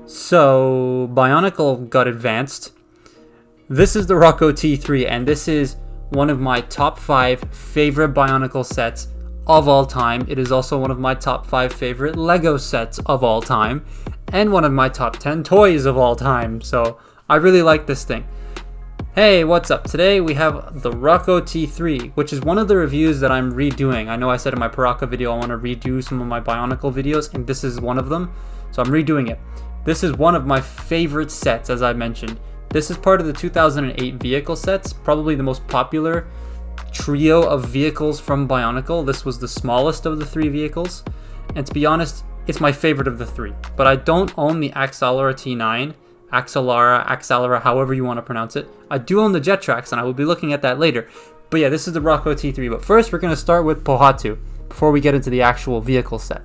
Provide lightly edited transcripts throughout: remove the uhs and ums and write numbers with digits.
So, Bionicle got advanced. This is the Rockoh T3, and this is one of my top 5 favorite Bionicle sets of all time. It is also one of my top 5 favorite Lego sets of all time, and one of my top 10 toys of all time. So, I really like this thing. Hey, what's up? Today we have the Rockoh T3, which is one of the reviews that I'm redoing. I know I said in my Pohatu video I want to redo some of my Bionicle videos, and this is one of them, so I'm redoing it. This is one of my favorite sets, as I mentioned. This is part of the 2008 vehicle sets, probably the most popular trio of vehicles from Bionicle. This was the smallest of the 3 vehicles, and to be honest, it's my favorite of the 3. But I don't own the Axalara T9, Axalara, however you want to pronounce it. I do own the Jet Tracks, and I will be looking at that later. But yeah, this is the Rockoh T3. But first, we're going to start with Pohatu before we get into the actual vehicle set.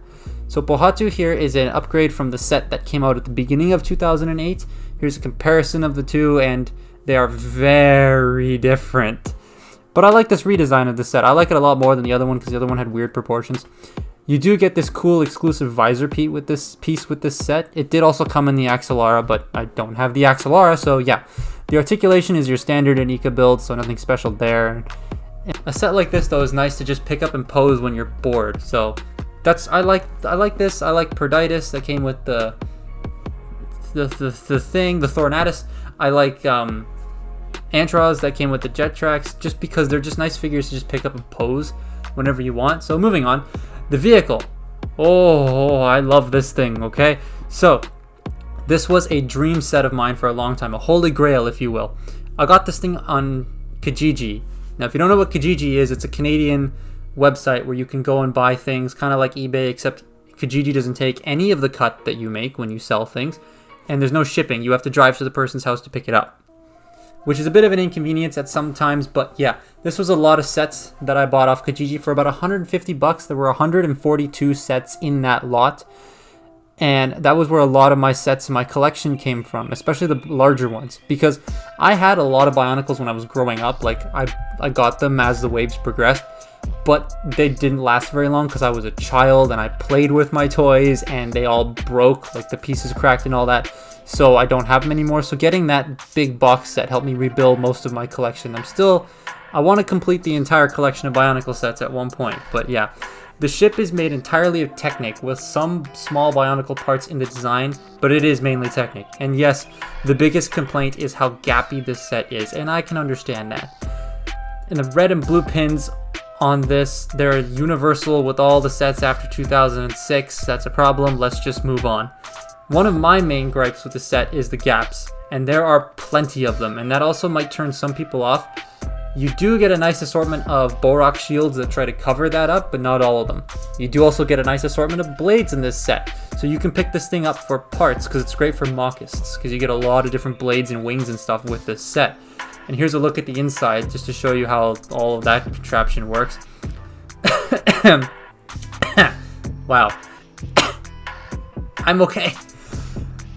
So Pohatu here is an upgrade from the set that came out at the beginning of 2008. Here's a comparison of the two, and they are very different. But I like this redesign of the set. I like it a lot more than the other one because the other one had weird proportions. You do get this cool exclusive visor piece with this set. It did also come in the Axalara, but I don't have the Axalara, so yeah. The articulation is your standard Anika build, so nothing special there. A set like this, though, is nice to just pick up and pose when you're bored. So I like this. I like Perditis that came with the Thornatus. I like Antros that came with the Jet Tracks, just because they're just nice figures to just pick up and pose whenever you want. So moving on, the vehicle. Oh, I love this thing. Okay, so this was a dream set of mine for a long time, a holy grail, if you will. I got this thing on Kijiji. Now, if you don't know what Kijiji is, it's a Canadian website where you can go and buy things, kind of like eBay, except Kijiji doesn't take any of the cut that you make when you sell things, and there's no shipping. You have to drive to the person's house to pick it up, which is a bit of an inconvenience at some times. But yeah, this was a lot of sets that I bought off Kijiji for about 150 bucks. There were 142 sets in that lot, and that was where a lot of my sets in my collection came from, especially the larger ones, because I had a lot of Bionicles when I was growing up. Like I got them as the waves progressed, but they didn't last very long because I was a child and I played with my toys and they all broke, like the pieces cracked and all that. So I don't have them anymore. So getting that big box set helped me rebuild most of my collection. I want to complete the entire collection of Bionicle sets at one point. But yeah, the ship is made entirely of Technic with some small Bionicle parts in the design, but it is mainly Technic. And yes, the biggest complaint is how gappy this set is, and I can understand that. And the red and blue pins on this, they're universal with all the sets after 2006. That's a problem. Let's just move on. One of my main gripes with the set is the gaps, and there are plenty of them, and that also might turn some people off. You do get a nice assortment of Borak shields that try to cover that up, but not all of them. You do also get a nice assortment of blades in this set, so you can pick this thing up for parts because it's great for mockists, because you get a lot of different blades and wings and stuff with this set. And here's a look at the inside, just to show you how all of that contraption works. Wow. I'm okay.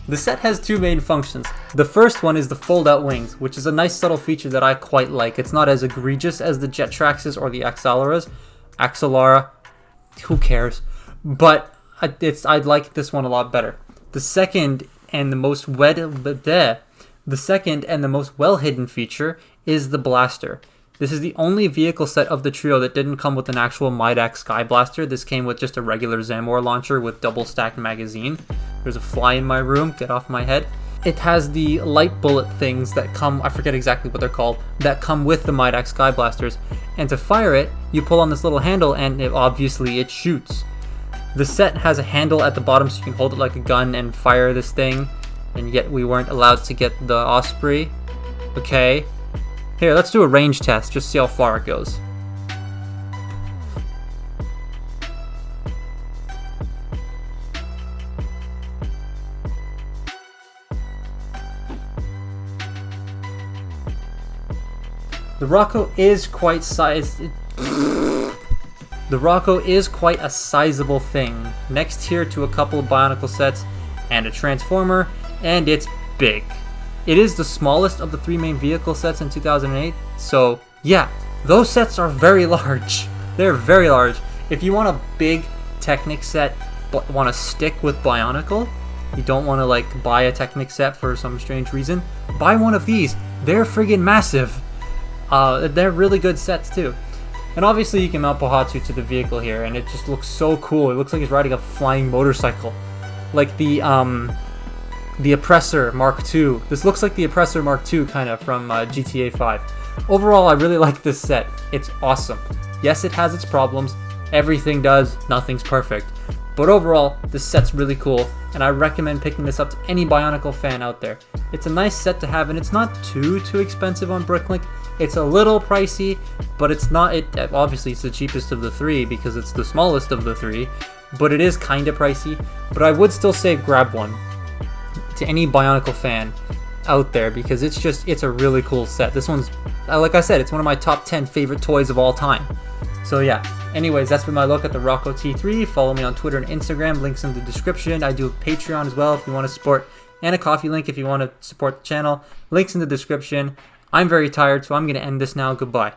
The set has 2 main functions. The first one is the fold-out wings, which is a nice subtle feature that I quite like. It's not as egregious as the Jet Traxes or the Axalara, who cares? But I like this one a lot better. The second and the most well-hidden feature is the blaster. This is the only vehicle set of the trio that didn't come with an actual Midax Sky Blaster. This came with just a regular Zamor launcher with double-stacked magazine. There's a fly in my room, get off my head. It has the light bullet things that come, I forget exactly what they're called, that come with the Midax Sky Blasters. And to fire it, you pull on this little handle and obviously it shoots. The set has a handle at the bottom so you can hold it like a gun and fire this thing. And yet we weren't allowed to get the Osprey. Okay. Here, let's do a range test, just see how far it goes. The Rockoh is quite a sizable thing, next here to a couple of Bionicle sets and a Transformer, and it's big. It is the smallest of the 3 main vehicle sets in 2008, so yeah, those sets are very large. They're very large. If you want a big Technic set but want to stick with Bionicle, you don't want to like buy a Technic set for some strange reason, buy one of these. They're friggin' massive. They're really good sets too. And obviously you can mount Pohatu to the vehicle here, and it just looks so cool. It looks like he's riding a flying motorcycle. Like the Oppressor Mark II. This looks like the Oppressor Mark II kind of from GTA 5. Overall, I really like this set. It's awesome. Yes, it has its problems. Everything does. Nothing's perfect. But overall, this set's really cool, and I recommend picking this up to any Bionicle fan out there. It's a nice set to have, and it's not too expensive on Bricklink. It's a little pricey, but it's not. Obviously, it's the cheapest of the three because it's the smallest of the three, but it is kind of pricey. But I would still say grab one to any Bionicle fan out there because it's a really cool set. This one's, like I said, it's one of my top 10 favorite toys of all time. So yeah, anyways, that's been my look at the Rockoh T3. Follow me on Twitter and Instagram, links in the description. I do a Patreon as well if you want to support, and a coffee link if you want to support the channel. Links in the description. I'm very tired, so I'm going to end this now. Goodbye.